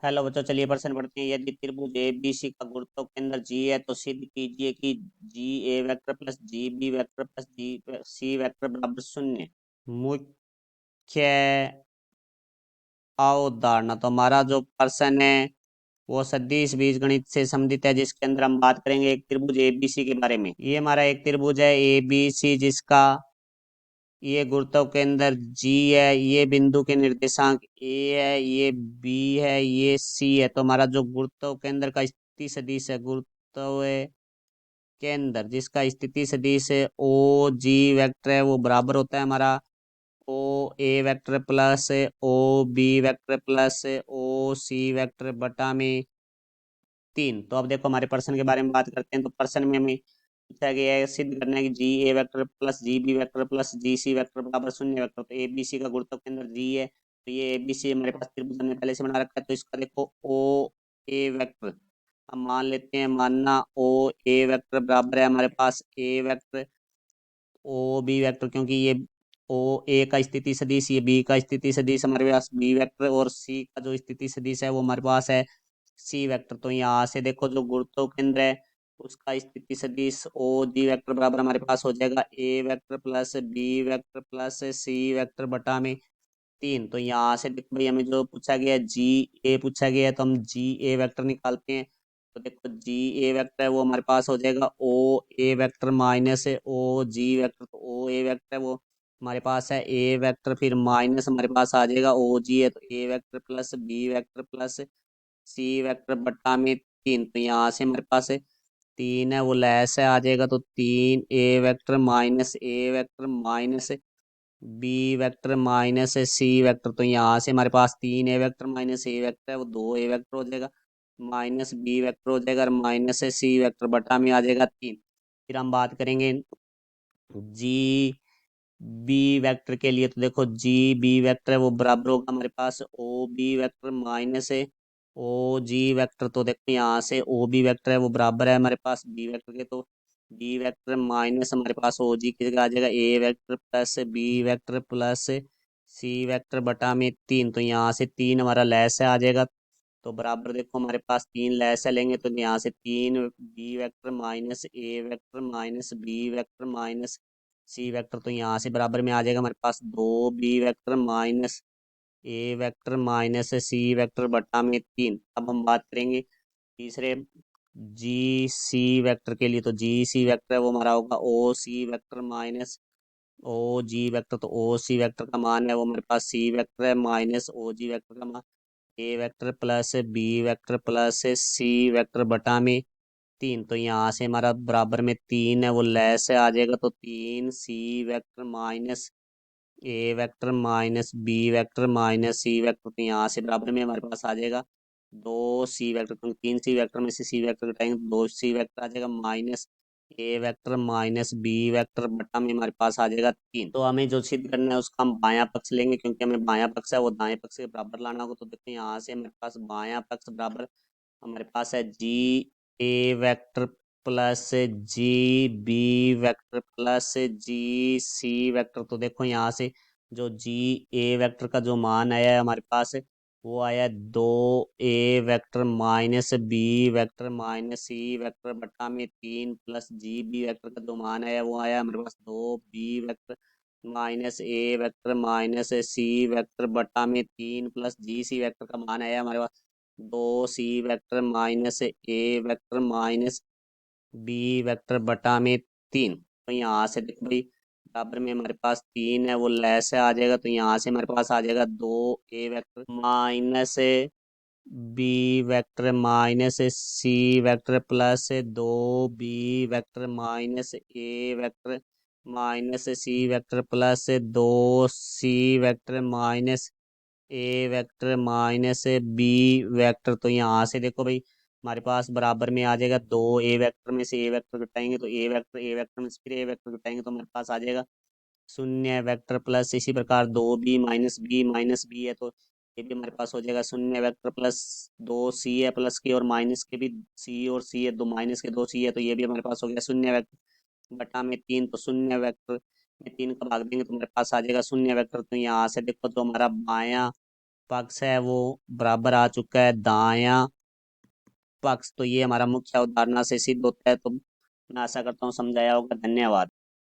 Hello बच्चों, चलिए प्रश्न पढ़ते हैं। यदि त्रिभुज ए बी सी का गुरुत्व केंद्र जी है तो सिद्ध कीजिए कि G A vector plus G B vector plus G C vector बराबर शून्य। मुख्य अवधारणा, तो हमारा जो प्रश्न है वो सदिश बीजगणित से संबंधित है, जिसके अंदर हम बात करेंगे एक त्रिभुज ए बी सी के बारे में। ये हमारा एक त्रिभुज है ए बी सी, जिसका ये गुरुत्व के अंदर जी है, ये बिंदु के निर्देशांक ए है, ये बी है, ये सी है। तो हमारा जो गुरुत्व केंद्र का स्थिति सदिश है, गुरुत्व केंद्र जिसका स्थिति सदिश है ओ जी वेक्टर है, वो बराबर होता है हमारा O A vector plus O B vector plus O C vector बटा में 3। तो अब देखो हमारे प्रश्न के बारे में बात करते हैं। तो प्रश्न में हमें पूछा गया है सिद्ध करना है कि G A vector plus G B vector plus G C vector बराबर शून्य वेक्टर। तो ए बी सी का गुरुत्व केंद्र जी है, तो ये ए बी सी हमारे पास त्रिभुज हमने पहले से बना रखा है। तो इसका देखो ओ ए वेक्टर हम मान लेते हैं, मानना ओ ए वेक्टर बराबर है हमारे पास ए वेक्टर ओ बी वेक्टर, क्योंकि ये ओ ए का स्थिति सदिश, ये बी का स्थिति सदिश हमारे पास बी वेक्टर, और सी का जो स्थिति सदिश है वो हमारे पास है सी वेक्टर। तो यहाँ से देखो जो गुरुत्व केंद्र है उसका स्थिति सदिश ओ जी वेक्टर बराबर हमारे पास हो जाएगा A vector plus B vector plus C vector बटा में 3। तो यहाँ से देखो भाई, हमें जो पूछा गया जी ए पूछा गया है, तो हम जी ए वेक्टर निकालते हैं। तो देखो जी ए वेक्टर है वो हमारे पास हो जाएगा ओ A vector minus O G vector. तो ओ ए वेक्टर है वो हमारे पास है ए वेक्टर, फिर माइनस हमारे पास आ जाएगा ओ जी है, तो A vector plus B vector plus C vector बट्टा में 3। तो यहाँ से हमारे पास 3 है वो लैस है आ जाएगा, तो 3 A vector minus A vector minus B vector minus C vector. तो यहाँ से हमारे पास 3 A vector minus A vector है वो 2 ए वेक्टर हो जाएगा, माइनस बी वेक्टर हो जाएगा, और माइनस सी वेक्टर बटा में आ जाएगा 3। फिर हम बात करेंगे जी बी वेक्टर के लिए। तो देखो जी बी वेक्टर है वो बराबर होगा हमारे पास ओ B vector minus O G vector. तो देखो यहाँ से ओ बी वेक्टर है वो बराबर है हमारे पास बी वेक्टर के, तो बी वेक्टर माइनस हमारे पास ओ जी की जगह आ जाएगा A vector plus B vector plus C vector बटा में 3। तो यहाँ से 3 हमारा लैस है आ जाएगा, तो बराबर देखो हमारे पास 3 लैस है लेंगे, तो यहाँ से 3 B vector minus A vector minus B vector minus C vector. तो यहाँ से बराबर में आ जाएगा हमारे पास 2 B vector minus A vector minus C vector बटा में 3। अब हम बात करेंगे तीसरे जी सी वेक्टर के लिए। तो जी सी वेक्टर है वो हमारा होगा O C vector minus O G vector. तो ओ सी वेक्टर का मान है वो हमारे पास सी वेक्टर है माइनस ओ जी वेक्टर का मान A vector plus B vector plus C vector बटा में 3। तो यहाँ से हमारा बराबर में 3 है वो लैस है आ जाएगा, तो 3 C vector minus A vector minus B vector minus C vector. तो यहाँ से बराबर में हमारे पास आ जाएगा 2 सी वेक्टर, क्योंकि 3 सी वेक्टर में से सी वेक्टर घटाएंगे तो 2 सी वेक्टर आ जाएगा, minus A vector minus B vector बटा में हमारे पास आ जाएगा 3। तो हमें जो सिद्ध करना है उसका हम बायां पक्ष लेंगे, क्योंकि हमें बायां पक्ष है वो दाएं पक्ष के बराबर लाना होगा। तो देखो यहाँ से हमारे पास बायां पक्ष बराबर हमारे पास है G A vector plus G B vector plus G C vector. तो देखो यहाँ से जो जी ए वेक्टर का जो मान आया है हमारे पास वो आया 2 A vector minus B vector minus C vector बटा में 3 प्लस जी बी वेक्टर का जो मान आया वो आया हमारे पास 2 B vector minus A vector minus C vector बटा में 3 प्लस जी सी वेक्टर का मान आया हमारे पास 2 C vector minus A vector minus B vector बटा में 3। तो यहाँ से देखो भाई बराबर में हमारे पास 3 है वो लैस है आ जाएगा, तो यहाँ से हमारे पास आ जाएगा 2 A vector minus B vector minus C vector plus 2 B vector minus A vector minus C vector plus 2 C vector minus A vector minus B vector. तो यहाँ से देखो भाई हमारे पास बराबर में आ जाएगा 2 ए वेक्टर में से ए वेक्टर घटाएंगे तो ए वेक्टर में से फिर ए वेक्टर घटाएंगे तो हमारे पास आ जाएगा 0 वेक्टर प्लस इसी प्रकार 2 बी माइनस बी है, तो ये भी हमारे पास हो जाएगा 0 वेक्टर प्लस 2 सी है प्लस के और माइनस के भी सी और सी है, दो माइनस के 2 सी है, तो ये भी हमारे पास हो गया 0 वेक्टर बटा में 3। तो 0 वेक्टर में 3 का भाग देंगे तो हमारे पास आ जाएगा 0 वेक्टर। तो यहाँ से देखो तो हमारा बायां पक्ष है वो बराबर आ चुका है। दायां पक्ष, तो ये हमारा मुख्य अवधारणा से सिद्ध होता है। तो मैं आशा करता हूँ समझाया होगा। धन्यवाद।